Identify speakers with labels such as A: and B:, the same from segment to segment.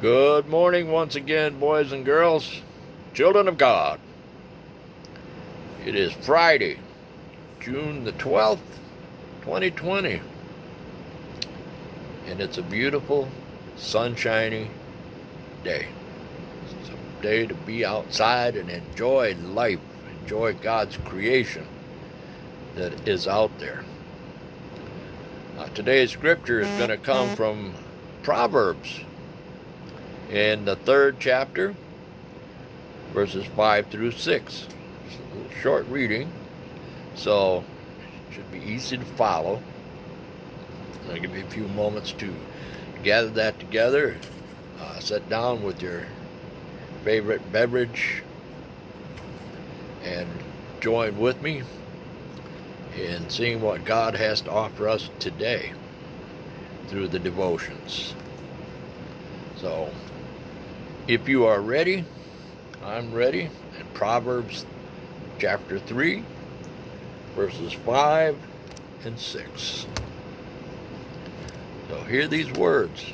A: Good morning once again, boys and girls, children of God. It is Friday, June the 12th, 2020, and it's a beautiful, sunshiny day. It's a day to be outside and enjoy life, enjoy God's creation that is out there. Today's scripture is going to come from Proverbs in the 3rd chapter, verses 5 through 6. It's a little short reading, so it should be easy to follow. I'll give you a few moments to gather that together. Sit down with your favorite beverage and join with me in seeing what God has to offer us today through the devotions. So, if you are ready, I'm ready. In Proverbs chapter 3, verses 5 and 6. So hear these words.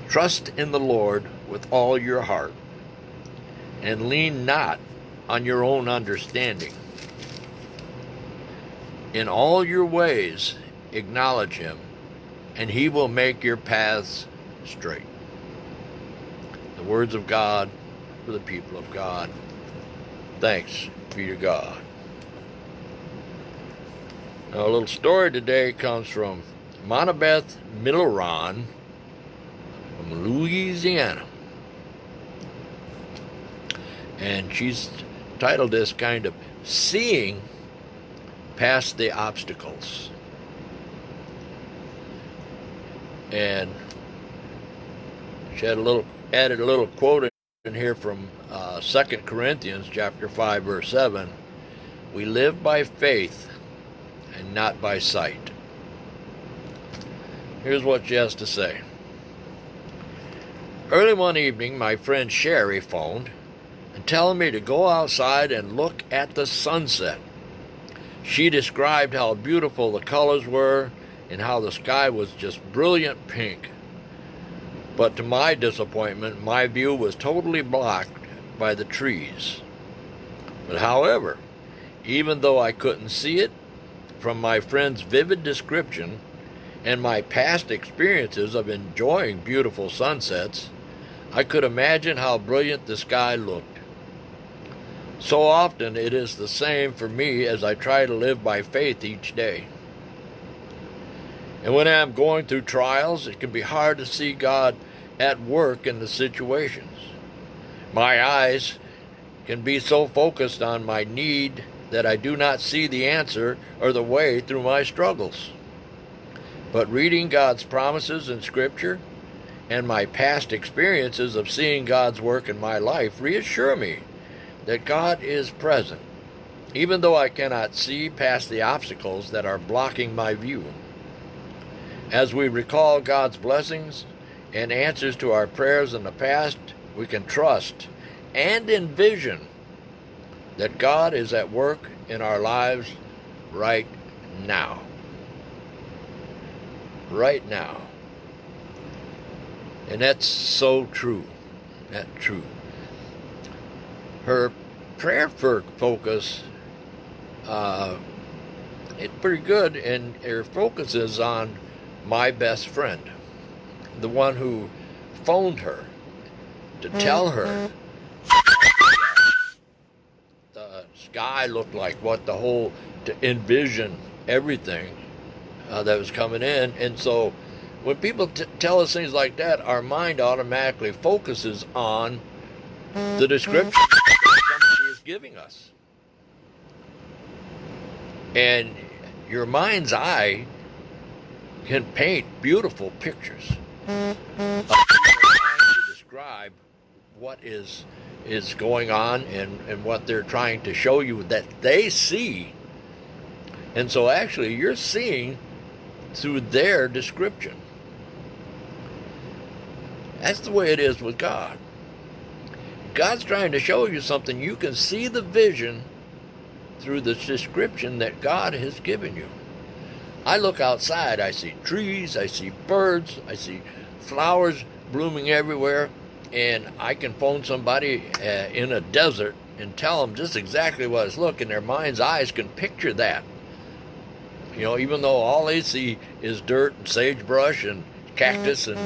A: Trust in the Lord with all your heart, and lean not on your own understanding. In all your ways acknowledge him, and he will make your paths straight. The words of God for the people of God. Thanks be to God. Now, a little story today comes from Monabeth Milleron from Louisiana. And she's titled this kind of Seeing Past the Obstacles. And she had added a little quote in here from 2 Corinthians chapter 5, verse 7. We live by faith and not by sight. Here's what she has to say. Early one evening, my friend Sherry phoned and telling me to go outside and look at the sunset. She described how beautiful the colors were and how the sky was just brilliant pink. But to my disappointment, my view was totally blocked by the trees. But however, even though I couldn't see it, from my friend's vivid description and my past experiences of enjoying beautiful sunsets, I could imagine how brilliant the sky looked. So often it is the same for me as I try to live by faith each day. And when I'm going through trials, it can be hard to see God at work in the situations. My eyes can be so focused on my need that I do not see the answer or the way through my struggles. But reading God's promises in Scripture and my past experiences of seeing God's work in my life reassure me that God is present, even though I cannot see past the obstacles that are blocking my view. As we recall God's blessings and answers to our prayers in the past, we can trust and envision that God is at work in our lives right now. Right now. And that's so true. That's true. Her prayer focus it's pretty good, and her focus is on my best friend, the one who phoned her to tell her the sky looked like, to envision everything that was coming in. And so when people tell us things like that, our mind automatically focuses on the description that somebody is giving us. And your mind's eye can paint beautiful pictures of people trying to describe what is going on and what they're trying to show you that they see. And so actually you're seeing through their description. That's the way it is with God. God's trying to show you something. You can see the vision through the description that God has given you. I look outside, I see trees, I see birds, I see flowers blooming everywhere, and I can phone somebody in a desert and tell them just exactly what it's looking. Their mind's eyes can picture that. You know, even though all they see is dirt and sagebrush and cactus and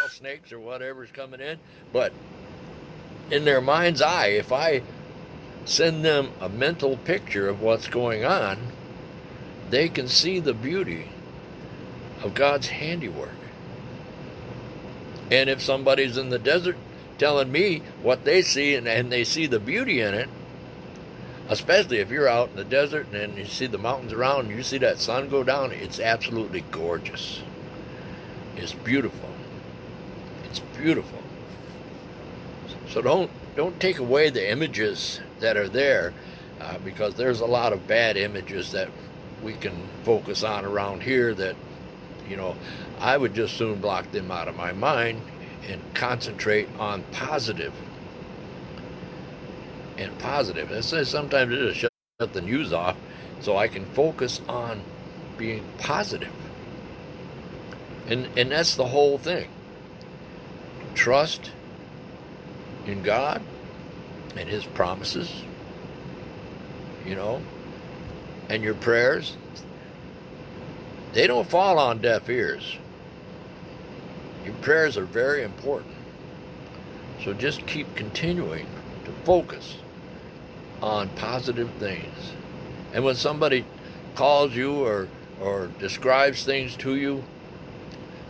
A: rattlesnakes or whatever's coming in, but in their mind's eye, if I send them a mental picture of what's going on, they can see the beauty of God's handiwork. And if somebody's in the desert telling me what they see and they see the beauty in it, especially if you're out in the desert and you see the mountains around and you see that sun go down, it's absolutely gorgeous. It's beautiful. It's beautiful. So don't take away the images that are there, because there's a lot of bad images that we can focus on around here that, you know, I would just soon block them out of my mind and concentrate on positive. And positive. It says sometimes it just shut the news off so I can focus on being positive. And that's the whole thing. Trust in God and His promises, you know, and your prayers. They don't fall on deaf ears. Your prayers are very important. So just keep continuing to focus on positive things. And when somebody calls you or describes things to you,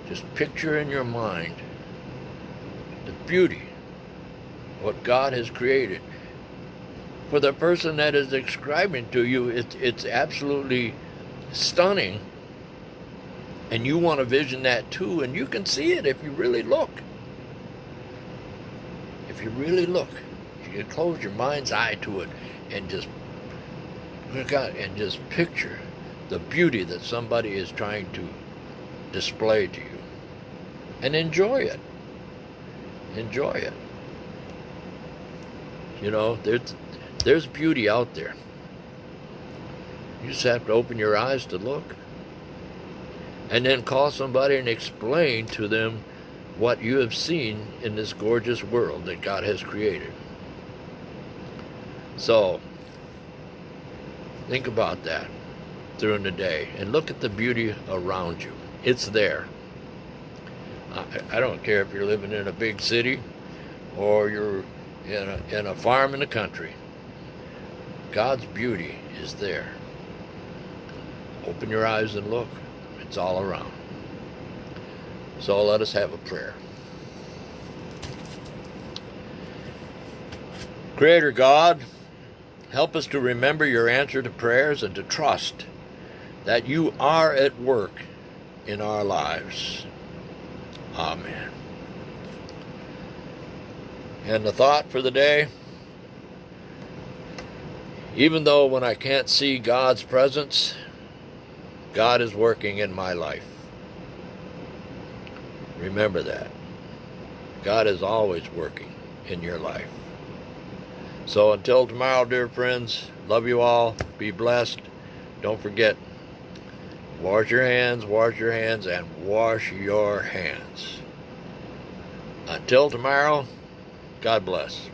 A: just picture in your mind the beauty, what God has created. For the person that is describing to you, it's absolutely stunning. And you want to vision that too, and you can see it if you really look. If you really look, you can close your mind's eye to it and just look out and just picture the beauty that somebody is trying to display to you. And enjoy it. Enjoy it. You know, there's beauty out there. You just have to open your eyes to look. And then call somebody and explain to them what you have seen in this gorgeous world that God has created. So, think about that during the day and look at the beauty around you. It's there. I don't care if you're living in a big city or you're in a farm in the country. God's beauty is there. Open your eyes and look. It's all around. So let us have a prayer. Creator God, help us to remember your answer to prayers and to trust that you are at work in our lives. Amen. And the thought for the day, even though when I can't see God's presence, God is working in my life. Remember that. God is always working in your life. So until tomorrow, dear friends, love you all. Be blessed. Don't forget, wash your hands, and wash your hands. Until tomorrow, God bless.